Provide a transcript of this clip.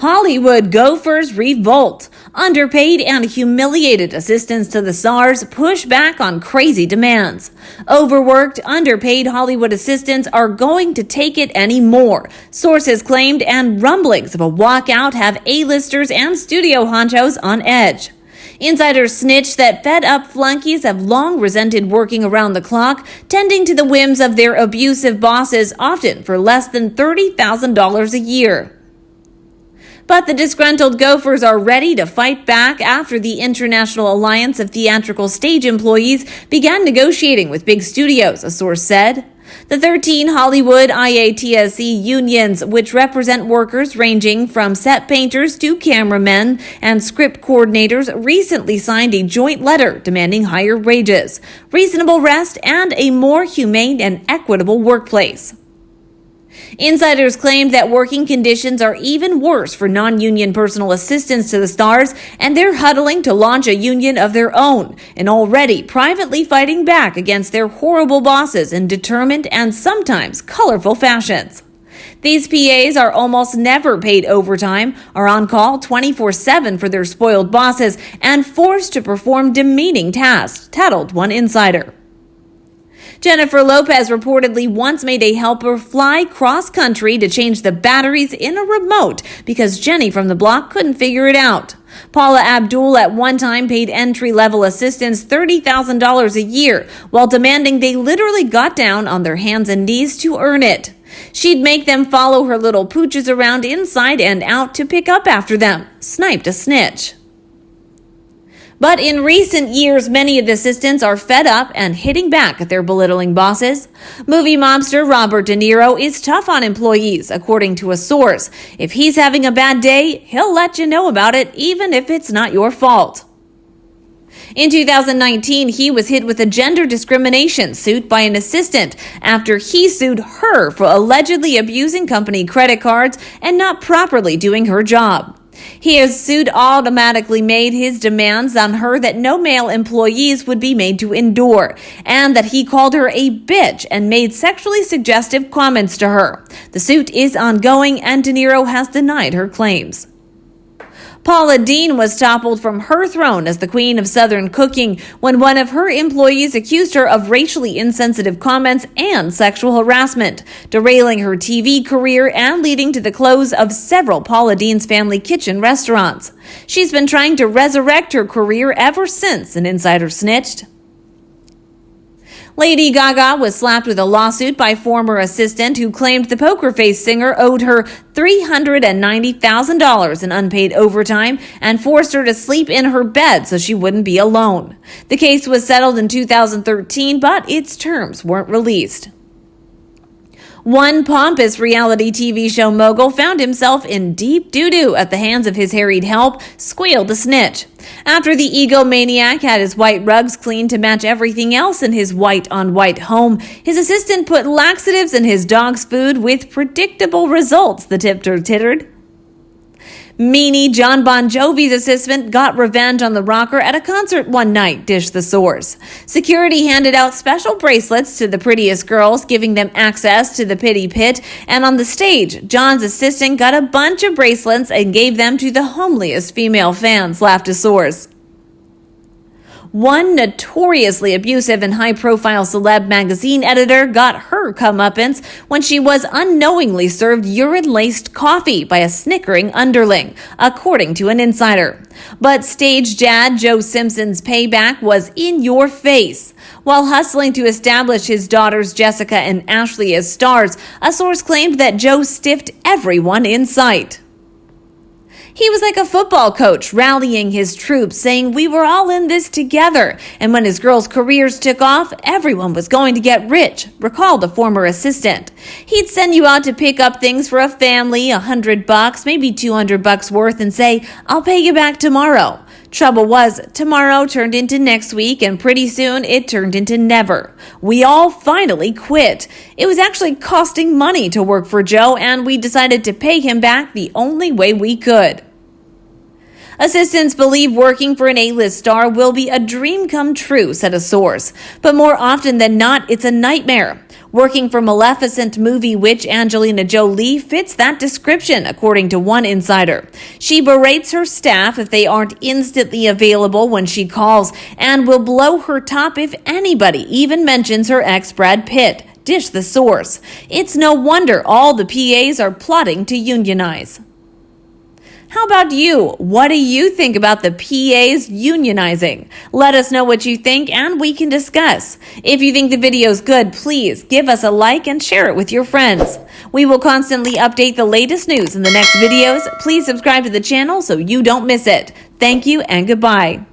Hollywood Gofers Revolt. Underpaid and humiliated assistants to the stars push back on crazy demands. Overworked, underpaid Hollywood assistants are going to take it anymore, sources claimed, and rumblings of a walkout have A-listers and studio honchos on edge. Insiders snitched that fed-up flunkies have long resented working around the clock, tending to the whims of their abusive bosses, often for less than $30,000 a year. But the disgruntled Gofers are ready to fight back after the International Alliance of Theatrical Stage Employees began negotiating with big studios, a source said. The 13 Hollywood IATSE unions, which represent workers ranging from set painters to cameramen and script coordinators, recently signed a joint letter demanding higher wages, reasonable rest, and a more humane and equitable workplace. Insiders claimed that working conditions are even worse for non-union personal assistants to the stars, and they're huddling to launch a union of their own, and already privately fighting back against their horrible bosses in determined and sometimes colorful fashions. These PAs are almost never paid overtime, are on call 24/7 for their spoiled bosses, and forced to perform demeaning tasks, tattled one insider. Jennifer Lopez reportedly once made a helper fly cross-country to change the batteries in a remote because Jenny from the block couldn't figure it out. Paula Abdul at one time paid entry-level assistants $30,000 a year while demanding they literally got down on their hands and knees to earn it. She'd make them follow her little pooches around inside and out to pick up after them. Sniped a snitch. But in recent years, many of the assistants are fed up and hitting back at their belittling bosses. Movie mobster Robert De Niro is tough on employees, according to a source. If he's having a bad day, he'll let you know about it, even if it's not your fault. In 2019, he was hit with a gender discrimination suit by an assistant after he sued her for allegedly abusing company credit cards and not properly doing her job. His suit automatically made his demands on her that no male employees would be made to endure, and that he called her a bitch and made sexually suggestive comments to her. The suit is ongoing, and De Niro has denied her claims. Paula Deen was toppled from her throne as the queen of Southern cooking when one of her employees accused her of racially insensitive comments and sexual harassment, derailing her TV career and leading to the close of several Paula Deen's family kitchen restaurants. She's been trying to resurrect her career ever since, an insider snitched. Lady Gaga was slapped with a lawsuit by former assistant who claimed the Poker Face singer owed her $390,000 in unpaid overtime and forced her to sleep in her bed so she wouldn't be alone. The case was settled in 2013, but its terms weren't released. One pompous reality TV show mogul found himself in deep doo-doo at the hands of his harried help, squealed a snitch. After the egomaniac had his white rugs cleaned to match everything else in his white-on-white home, his assistant put laxatives in his dog's food with predictable results, the tipster tittered. Meanie John Bon Jovi's assistant got revenge on the rocker at a concert one night, dished the source. Security handed out special bracelets to the prettiest girls, giving them access to the pity pit, and on the stage, John's assistant got a bunch of bracelets and gave them to the homeliest female fans, laughed a source. One notoriously abusive and high-profile celeb magazine editor got her comeuppance when she was unknowingly served urine-laced coffee by a snickering underling, according to an insider. But stage dad Joe Simpson's payback was in your face. While hustling to establish his daughters Jessica and Ashley as stars, a source claimed that Joe stiffed everyone in sight. He was like a football coach rallying his troops, saying we were all in this together, and when his girls' careers took off, everyone was going to get rich, recalled a former assistant. He'd send you out to pick up things for a family, $100, maybe $200 worth, and say, I'll pay you back tomorrow. Trouble was, tomorrow turned into next week, and pretty soon it turned into never. We all finally quit. It was actually costing money to work for Joe, and we decided to pay him back the only way we could. Assistants believe working for an A-list star will be a dream come true, said a source. But more often than not, it's a nightmare. Working for Maleficent movie witch Angelina Jolie fits that description, according to one insider. She berates her staff if they aren't instantly available when she calls and will blow her top if anybody even mentions her ex Brad Pitt. Dish the source. It's no wonder all the PAs are plotting to unionize. How about you? What do you think about the PAs unionizing? Let us know what you think and we can discuss. If you think the video is good, please give us a like and share it with your friends. We will constantly update the latest news in the next videos. Please subscribe to the channel so you don't miss it. Thank you and goodbye.